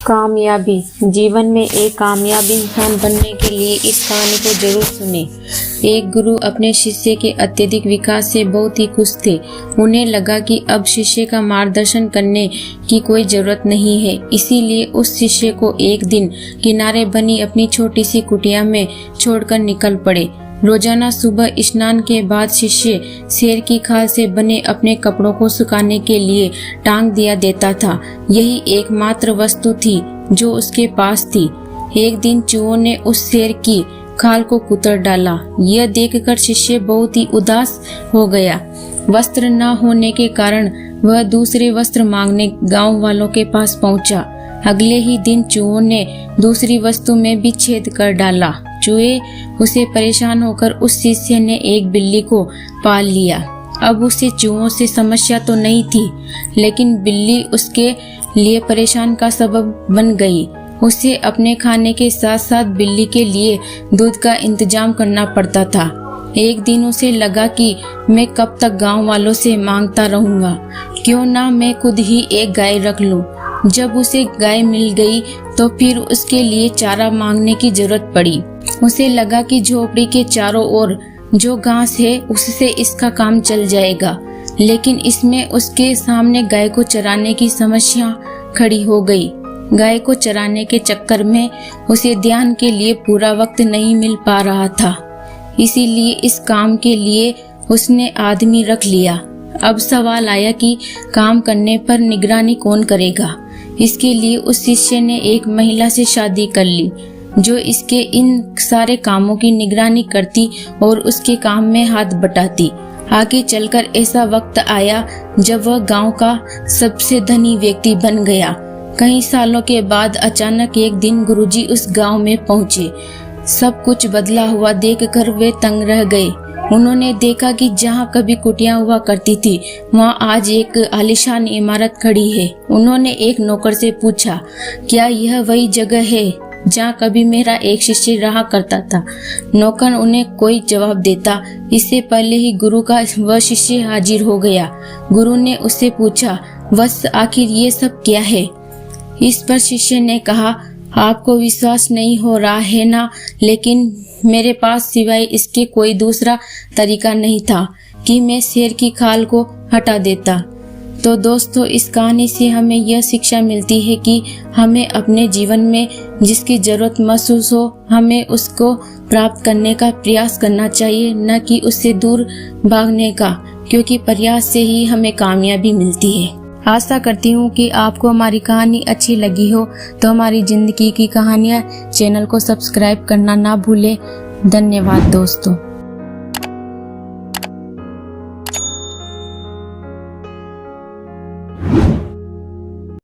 कामयाबी। जीवन में एक कामयाब इंसान बनने के लिए इस कहानी को जरूर सुने। एक गुरु अपने शिष्य के अत्यधिक विकास से बहुत ही खुश थे। उन्हें लगा कि अब शिष्य का मार्गदर्शन करने की कोई जरूरत नहीं है। इसीलिए उस शिष्य को एक दिन किनारे बनी अपनी छोटी सी कुटिया में छोड़कर निकल पड़े। रोजाना सुबह स्नान के बाद शिष्य शेर की खाल से बने अपने कपड़ों को सुखाने के लिए टांग दिया देता था। यही एकमात्र वस्तु थी जो उसके पास थी। एक दिन चूहों ने उस शेर की खाल को कुतर डाला। यह देखकर शिष्य बहुत ही उदास हो गया। वस्त्र न होने के कारण वह दूसरे वस्त्र मांगने गांव वालों के पास पहुंचा। अगले ही दिन चूहों ने दूसरी वस्तु में भी छेद कर डाला। चूहे उसे परेशान होकर उस शिष्य ने एक बिल्ली को पाल लिया। अब उसे चूहों से समस्या तो नहीं थी, लेकिन बिल्ली उसके लिए परेशान का सबब बन गई। उसे अपने खाने के साथ साथ बिल्ली के लिए दूध का इंतजाम करना पड़ता था। एक दिन उसे लगा कि मैं कब तक गांव वालों से मांगता रहूंगा, क्यों ना मैं खुद ही एक गाय रख लूं। जब उसे गाय मिल गई तो फिर उसके लिए चारा मांगने की जरूरत पड़ी। उसे लगा कि झोपड़ी के चारों ओर जो घास है उससे इसका काम चल जाएगा, लेकिन इसमें उसके सामने गाय को चराने की समस्या खड़ी हो गई। गाय को चराने के चक्कर में उसे ध्यान के लिए पूरा वक्त नहीं मिल पा रहा था। इसीलिए इस काम के लिए उसने आदमी रख लिया। अब सवाल आया कि काम करने पर निगरानी कौन करेगा। इसके लिए उस शिष्य ने एक महिला से शादी कर ली जो इसके इन सारे कामों की निगरानी करती और उसके काम में हाथ बटाती। आगे चलकर ऐसा वक्त आया जब वह गांव का सबसे धनी व्यक्ति बन गया। कई सालों के बाद अचानक एक दिन गुरुजी उस गांव में पहुंचे। सब कुछ बदला हुआ देखकर वे तंग रह गए। उन्होंने देखा कि जहां कभी कुटियां हुआ करती थी वहां आज एक आलीशान इमारत खड़ी है। उन्होंने एक नौकर से पूछा, क्या यह वही जगह है जहां कभी मेरा एक शिष्य रहा करता था? नौकर उन्हें कोई जवाब देता इससे पहले ही गुरु का वह शिष्य हाजिर हो गया। गुरु ने उससे पूछा, वत्स आखिर ये सब क्या है? इस पर शिष्य ने कहा, आपको विश्वास नहीं हो रहा है ना, लेकिन मेरे पास सिवाय इसके कोई दूसरा तरीका नहीं था कि मैं शेर की खाल को हटा देता। तो दोस्तों, इस कहानी से हमें यह शिक्षा मिलती है कि हमें अपने जीवन में जिसकी जरूरत महसूस हो हमें उसको प्राप्त करने का प्रयास करना चाहिए, न कि उससे दूर भागने का, क्योंकि प्रयास से ही हमें कामयाबी मिलती है। आशा करती हूँ कि आपको हमारी कहानी अच्छी लगी हो, तो हमारी जिंदगी की कहानियाँ चैनल को सब्सक्राइब करना ना भूलें। धन्यवाद दोस्तों।